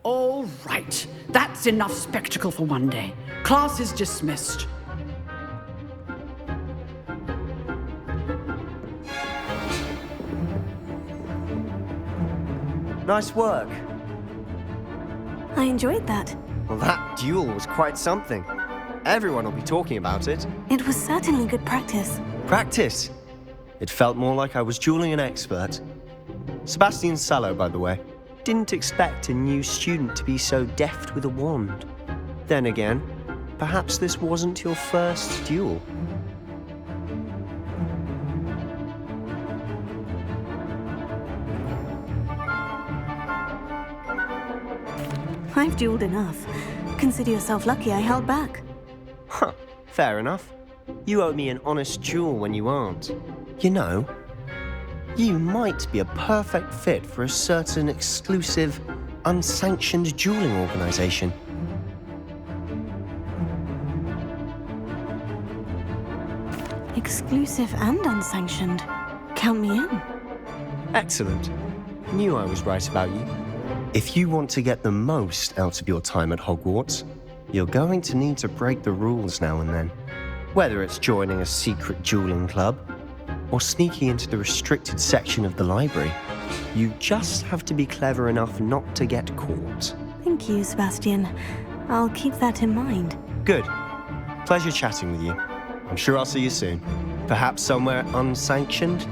All right. That's enough spectacle for one day. Class is dismissed. Nice work. I enjoyed that. Well, that duel was quite something. Everyone will be talking about it. It was certainly good practice. Practice? It felt more like I was dueling an expert. Sebastian Sallow, by the way. Didn't expect a new student to be so deft with a wand. Then again, perhaps this wasn't your first duel. I've dueled enough. Consider yourself lucky I held back. Huh, fair enough. You owe me an honest duel when you aren't. You know, you might be a perfect fit for a certain exclusive, unsanctioned dueling organization. Exclusive and unsanctioned. Count me in. Excellent. Knew I was right about you. If you want to get the most out of your time at Hogwarts, you're going to need to break the rules now and then. Whether it's joining a secret dueling club, or sneaking into the restricted section of the library, you just have to be clever enough not to get caught. Thank you, Sebastian. I'll keep that in mind. Good. Pleasure chatting with you. I'm sure I'll see you soon. Perhaps somewhere unsanctioned?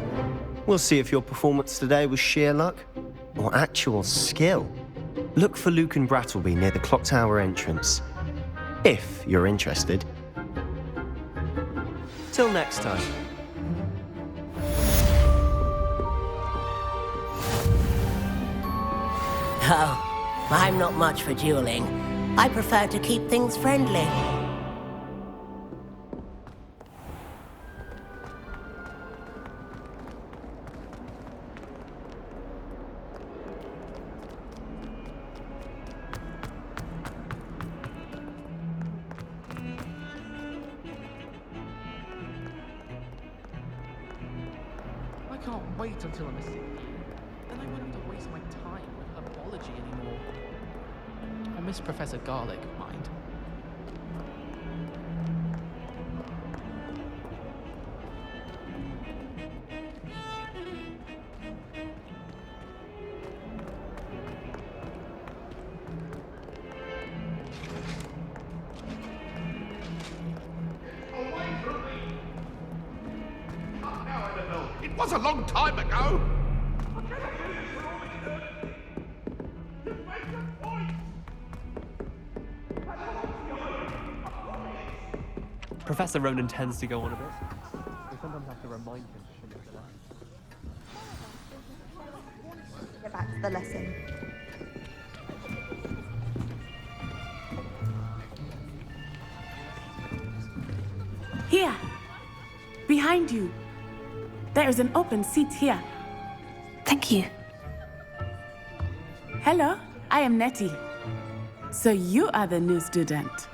We'll see if your performance today was sheer luck or actual skill. Look for Luke and Brattleby near the clock tower entrance, if you're interested. Till next time. Oh, I'm not much for dueling. I prefer to keep things friendly. I can't wait until I'm a senior. Then I won't have to waste my time with herbology anymore. I miss Professor Garlic, mind. It was a long time ago! Professor Ronan tends to go on a bit. We sometimes have to remind him to shut it down. Get back to the lesson. Here, behind you. There is an open seat here. Thank you. Hello, I am Nettie. So you are the new student.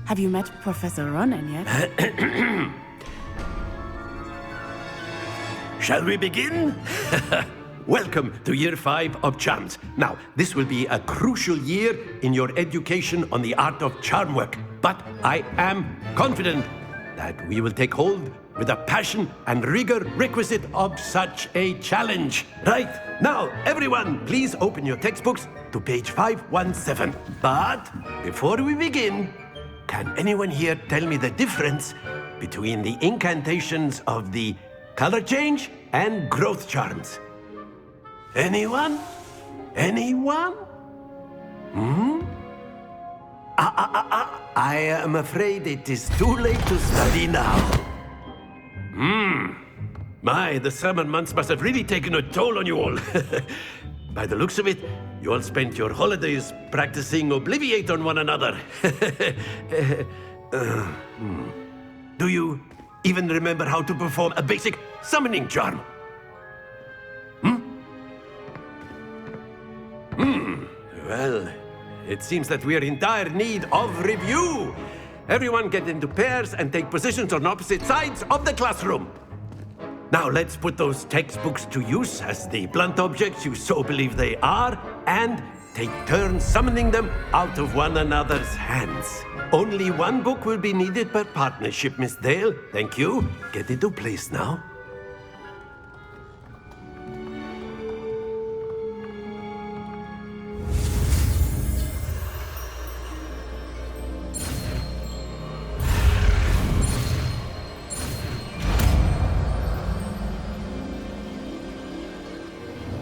Have you met Professor Ronan yet? Shall we begin? Welcome to Year 5 of Charms. Now, this will be a crucial year in your education on the art of charm work. But I am confident that we will take hold with the passion and rigor requisite of such a challenge. Right, now, everyone, please open your textbooks to page 517. But before we begin, can anyone here tell me the difference between the incantations of the color change and growth charms? Anyone? Anyone? I am afraid it is too late to study now. My, the summer months must have really taken a toll on you all. By the looks of it, you all spent your holidays practicing Obliviate on one another. Do you even remember how to perform a basic summoning charm? Well, it seems that we are in dire need of review. Everyone get into pairs and take positions on opposite sides of the classroom. Now let's put those textbooks to use as the blunt objects you so believe they are, and take turns summoning them out of one another's hands. Only one book will be needed per partnership, Miss Dale. Thank you. Get into place now.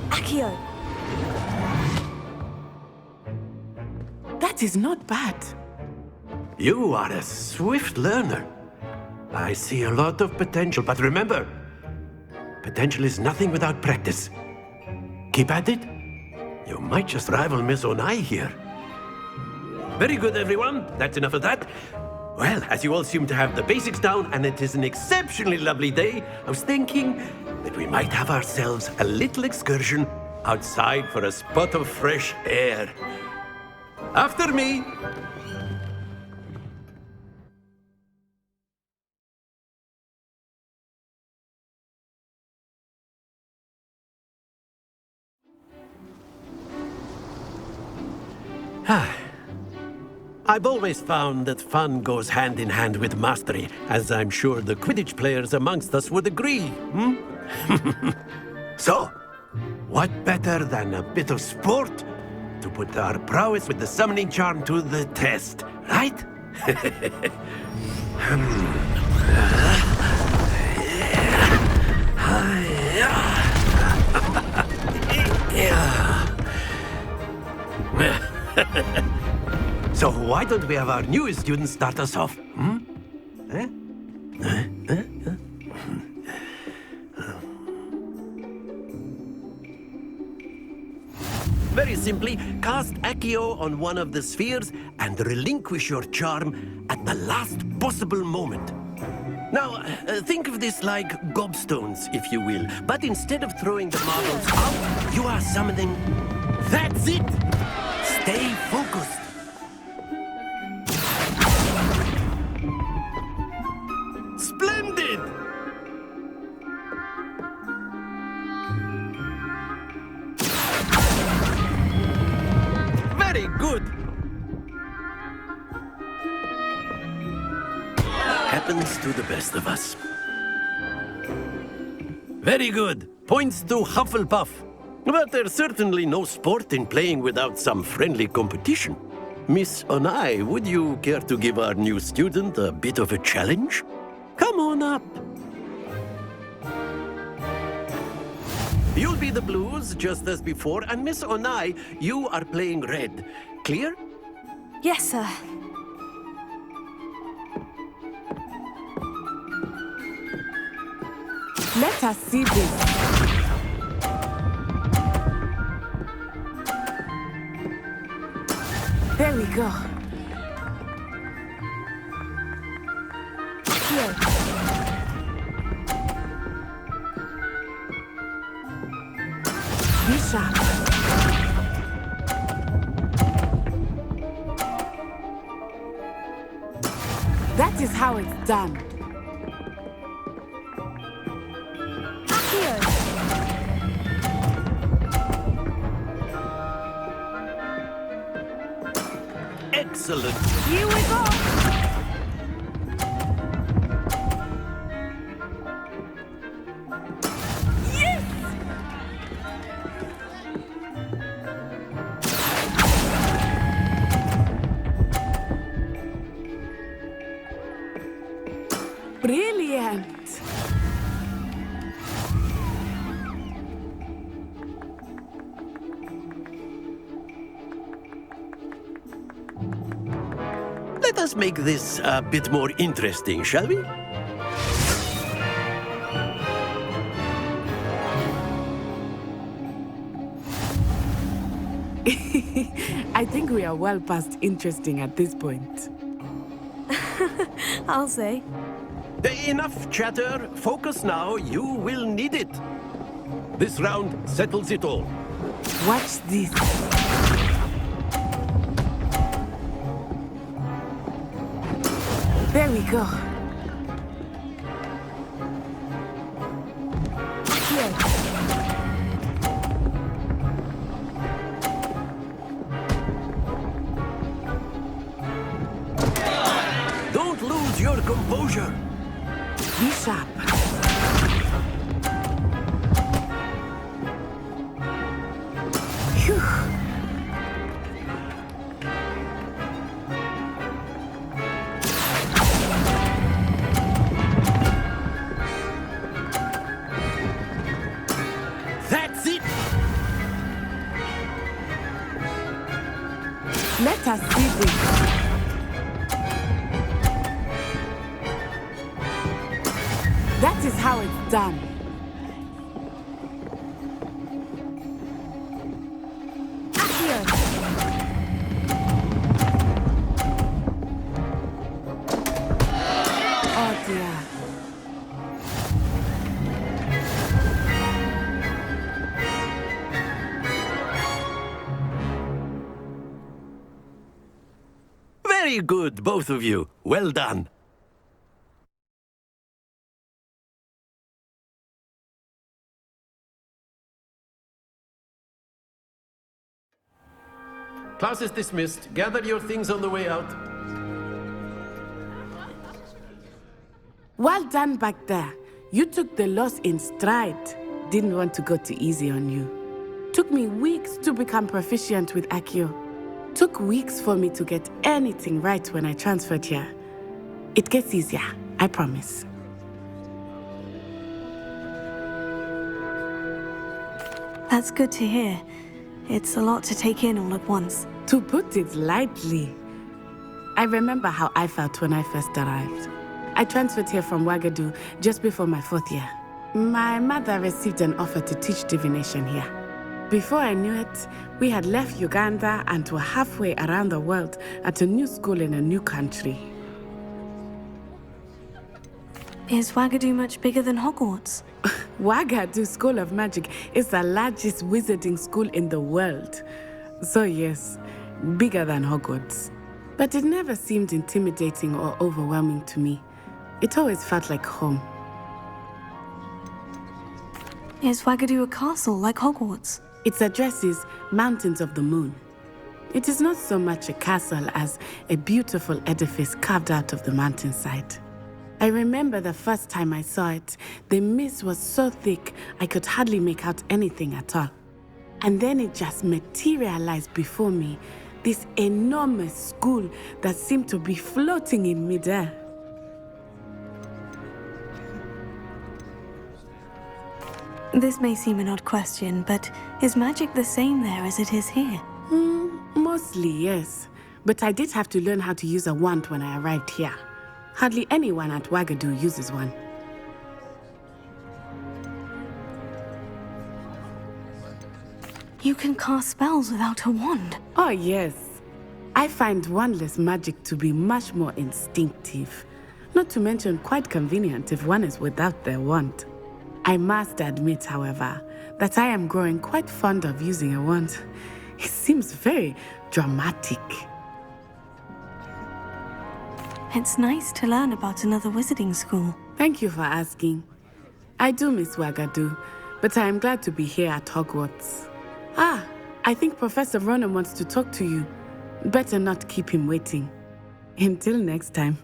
Accio. That is not bad. You are a swift learner. I see a lot of potential, but remember, potential is nothing without practice. Keep at it. You might just rival Miss Onai here. Very good, everyone. That's enough of that. Well, as you all seem to have the basics down, and it is an exceptionally lovely day, I was thinking that we might have ourselves a little excursion outside for a spot of fresh air. After me. I've always found that fun goes hand in hand with mastery, as I'm sure the Quidditch players amongst us would agree. So, what better than a bit of sport to put our prowess with the summoning charm to the test, right? So why don't we have our newest student start us off? Very simply, cast Accio on one of the spheres and relinquish your charm at the last possible moment. Now, think of this like gobstones, if you will. But instead of throwing the marbles out, you are summoning... That's it! Stay focused. Splendid! Very good. Happens to the best of us. Very good. Points to Hufflepuff. But there's certainly no sport in playing without some friendly competition. Miss Onai, would you care to give our new student a bit of a challenge? Come on up. You'll be the blues, just as before, and Miss Onai, you are playing red. Clear? Yes, sir. Let us see this. There we go. Here. Be sharp. That is how it's done. Here. Excellent. Here we go. Brilliant. Let us make this a bit more interesting, shall we? I think we are well past interesting at this point. I'll say. Enough chatter. Focus now. You will need it. This round settles it all. Watch this. There we go. Here. Be sharp. Phew. That's it! Let us see this. That is how it's done. Oh dear. Very good, both of you. Well done. Class is dismissed. Gather your things on the way out. Well done back there. You took the loss in stride. Didn't want to go too easy on you. Took me weeks to become proficient with Accio. Took weeks for me to get anything right when I transferred here. It gets easier, I promise. That's good to hear. It's a lot to take in all at once. To put it lightly, I remember how I felt when I first arrived. I transferred here from Ouagadougou just before my 4th year. My mother received an offer to teach divination here. Before I knew it, we had left Uganda and were halfway around the world at a new school in a new country. Is Ouagadougou much bigger than Hogwarts? Ouagadougou School of Magic is the largest wizarding school in the world. So yes, bigger than Hogwarts. But it never seemed intimidating or overwhelming to me. It always felt like home. Is Ouagadougou a castle like Hogwarts? Its address is Mountains of the Moon. It is not so much a castle as a beautiful edifice carved out of the mountainside. I remember the first time I saw it, the mist was so thick I could hardly make out anything at all. And then it just materialized before me, this enormous school that seemed to be floating in midair. This may seem an odd question, but is magic the same there as it is here? Mostly, yes. But I did have to learn how to use a wand when I arrived here. Hardly anyone at Ouagadougou uses one. You can cast spells without a wand. Oh, yes. I find wandless magic to be much more instinctive. Not to mention quite convenient if one is without their wand. I must admit, however, that I am growing quite fond of using a wand. It seems very dramatic. It's nice to learn about another wizarding school. Thank you for asking. I do miss Ouagadougou, but I am glad to be here at Hogwarts. Ah, I think Professor Ronan wants to talk to you. Better not keep him waiting. Until next time.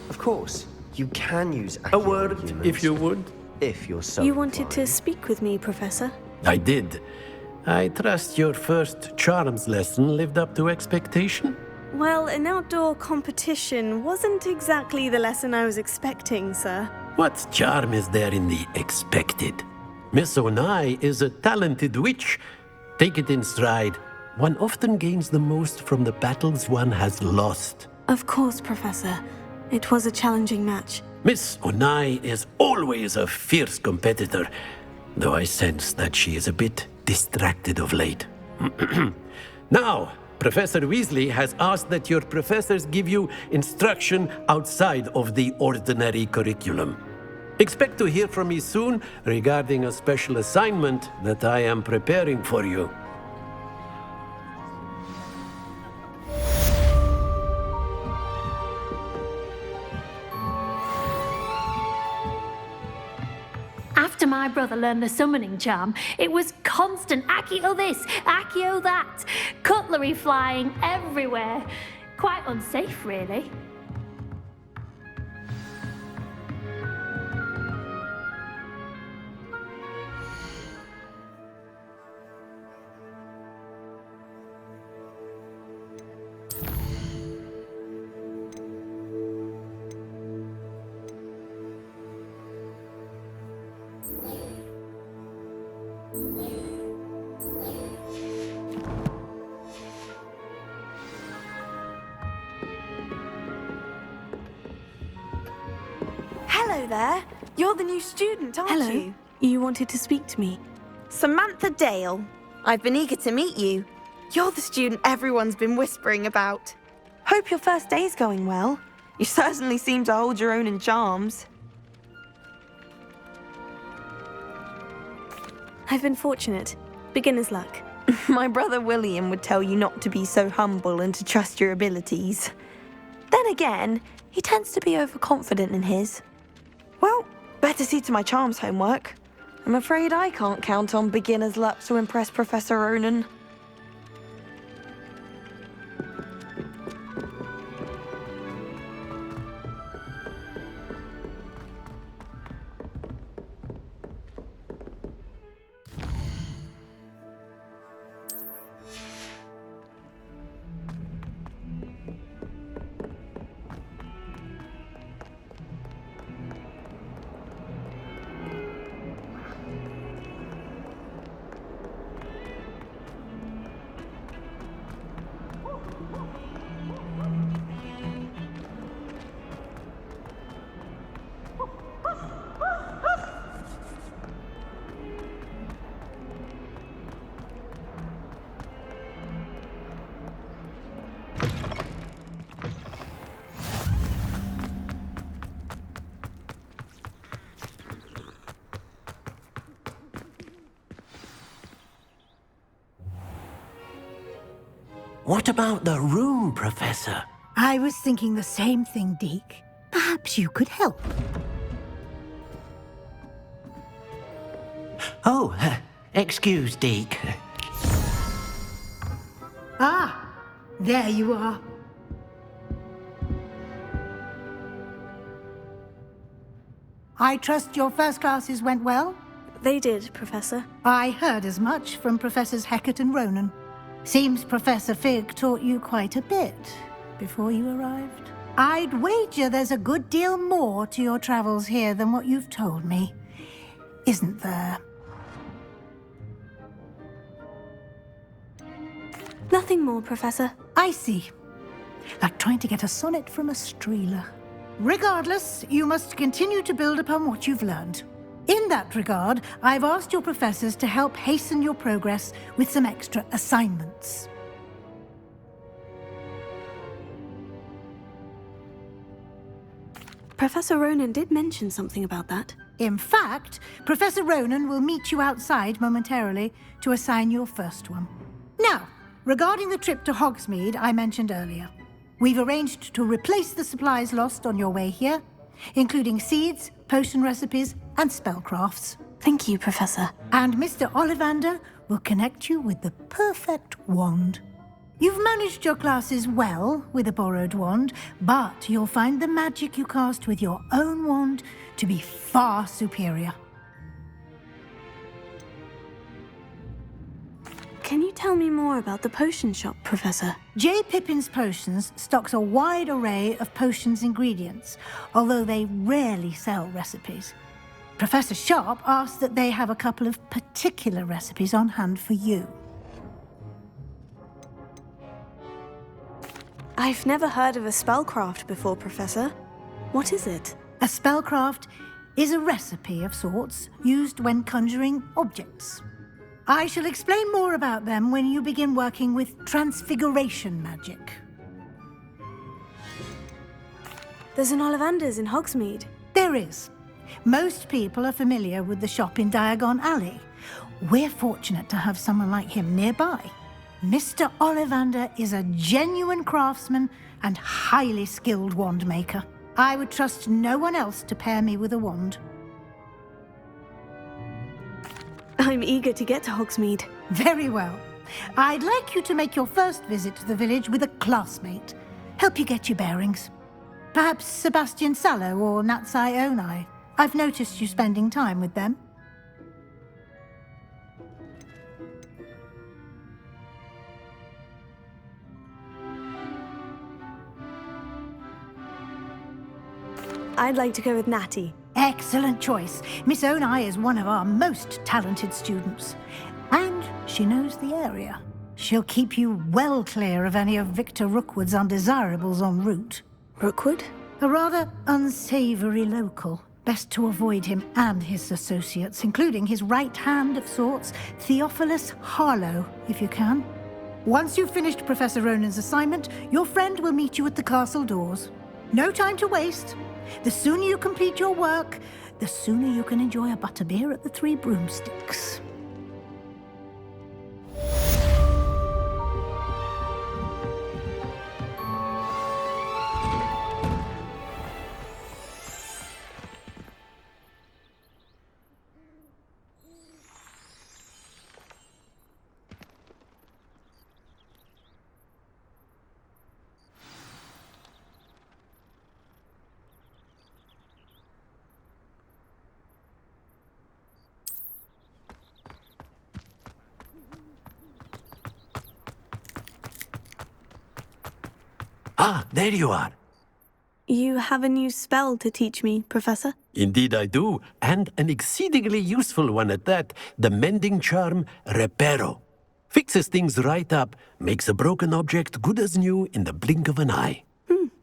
Of course, you can use A word, humans, if you would. if you're so You wanted to inclined. speak with me, Professor? I did. I trust your first charms lesson lived up to expectation? Well, an outdoor competition wasn't exactly the lesson I was expecting, sir. What charm is there in the expected? Miss Onai is a talented witch. Take it in stride. One often gains the most from the battles one has lost. Of course, Professor. It was a challenging match. Miss Onai is always a fierce competitor, though I sense that she is a bit distracted of late. Now, Professor Weasley has asked that your professors give you instruction outside of the ordinary curriculum. Expect to hear from me soon regarding a special assignment that I am preparing for you. After my brother learned the summoning charm, it was constant Accio this, Accio that, cutlery flying everywhere. Quite unsafe, really. Hello there. You're the new student, aren't Hello. you? You wanted to speak to me. Samantha Dale. I've been eager to meet you. You're the student everyone's been whispering about. Hope your first day's going well. You certainly seem to hold your own in charms. I've been fortunate. Beginner's luck. My brother William would tell you not to be so humble and to trust your abilities. Then again, he tends to be overconfident in his. Well, better see to my charms homework. I'm afraid I can't count on beginner's luck to impress Professor Ronan. What about the room, Professor? I was thinking the same thing, Deke. Perhaps you could help. Oh, excuse, Deke. Ah, there you are. I trust your first classes went well? They did, Professor. I heard as much from Professors Hecat and Ronan. Seems Professor Fig taught you quite a bit before you arrived. I'd wager there's a good deal more to your travels here than what you've told me, isn't there? Nothing more, Professor. I see. Like trying to get a sonnet from a streeler. Regardless, you must continue to build upon what you've learned. In that regard, I've asked your professors to help hasten your progress with some extra assignments. Professor Ronan did mention something about that. In fact, Professor Ronan will meet you outside momentarily to assign your first one. Now, regarding the trip to Hogsmeade I mentioned earlier, we've arranged to replace the supplies lost on your way here, including seeds, potion recipes, and spellcrafts. Thank you, Professor. And Mr. Ollivander will connect you with the perfect wand. You've managed your classes well with a borrowed wand, but you'll find the magic you cast with your own wand to be far superior. Can you tell me more about the potion shop, Professor? J. Pippin's Potions stocks a wide array of potions ingredients, although they rarely sell recipes. Professor Sharp asks that they have a couple of particular recipes on hand for you. I've never heard of a spellcraft before, Professor. What is it? A spellcraft is a recipe of sorts used when conjuring objects. I shall explain more about them when you begin working with transfiguration magic. There's an Ollivander's in Hogsmeade. There is. Most people are familiar with the shop in Diagon Alley. We're fortunate to have someone like him nearby. Mr. Ollivander is a genuine craftsman and highly skilled wand maker. I would trust no one else to pair me with a wand. I'm eager to get to Hogsmeade. Very well. I'd like you to make your first visit to the village with a classmate. Help you get your bearings. Perhaps Sebastian Sallow or Natsai Onai. I've noticed you spending time with them. I'd like to go with Natty. Excellent choice. Miss Onai is one of our most talented students. And she knows the area. She'll keep you well clear of any of Victor Rookwood's undesirables en route. Rookwood? A rather unsavory local, best to avoid him and his associates, including his right hand of sorts, Theophilus Harlow, if you can. Once you've finished Professor Ronan's assignment, your friend will meet you at the castle doors. No time to waste. The sooner you complete your work, the sooner you can enjoy a butterbeer at the Three Broomsticks. Ah, there you are. You have a new spell to teach me, Professor? Indeed I do, and an exceedingly useful one at that. The mending charm, Reparo. Fixes things right up, makes a broken object good as new in the blink of an eye.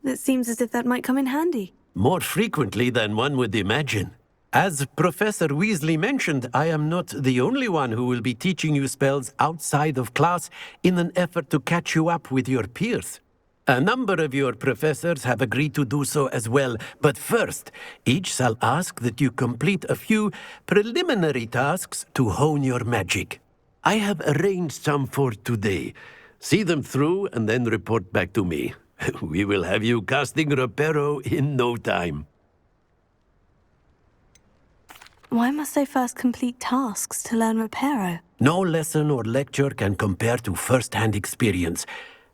It seems as if that might come in handy. More frequently than one would imagine. As Professor Weasley mentioned, I am not the only one who will be teaching you spells outside of class in an effort to catch you up with your peers. A number of your professors have agreed to do so as well, but first, each shall ask that you complete a few preliminary tasks to hone your magic. I have arranged some for today. See them through and then report back to me. We will have you casting Reparo in no time. Why must I first complete tasks to learn Reparo? No lesson or lecture can compare to first-hand experience.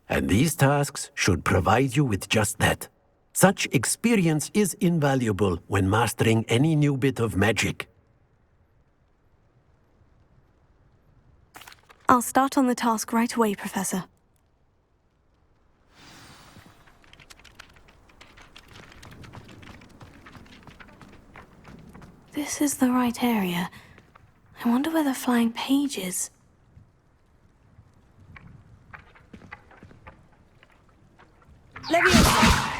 And these tasks should provide you with just that. Such experience is invaluable when mastering any new bit of magic. I'll start on the task right away, Professor. This is the right area. I wonder where the flying page is. Leviosa!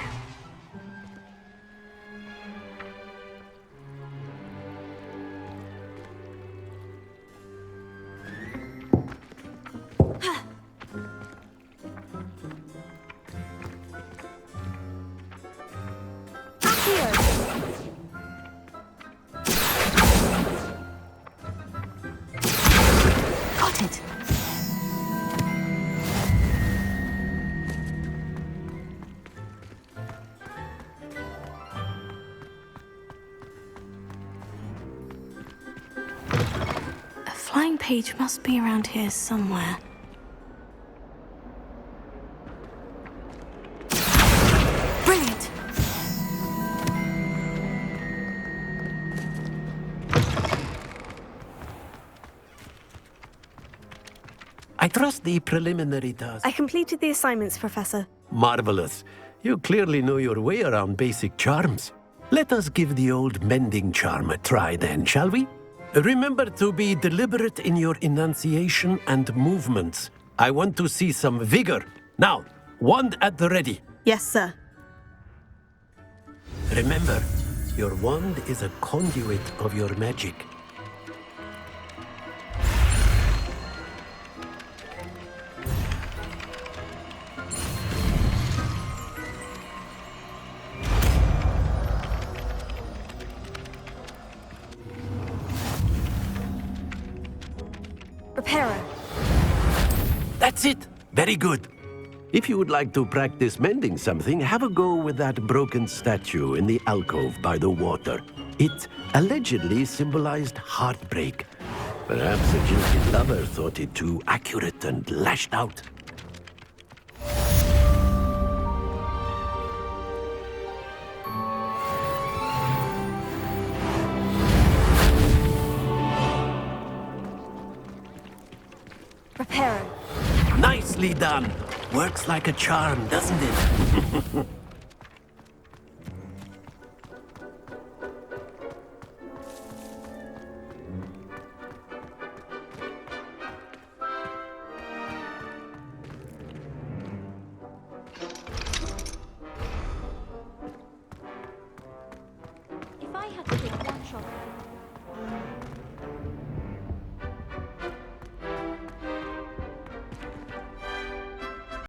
Got it! Flying page must be around here somewhere. Brilliant! I trust the preliminary task. I completed the assignments, Professor. Marvelous. You clearly know your way around basic charms. Let us give the old mending charm a try then, shall we? Remember to be deliberate in your enunciation and movements. I want to see some vigor. Now, wand at the ready. Yes, sir. Remember, your wand is a conduit of your magic. Reparo. That's it. Very good. If you would like to practice mending something, have a go with that broken statue in the alcove by the water. It allegedly symbolized heartbreak. Perhaps a jilted lover thought it too accurate and lashed out. Reparo. Nicely done. Works like a charm, doesn't it?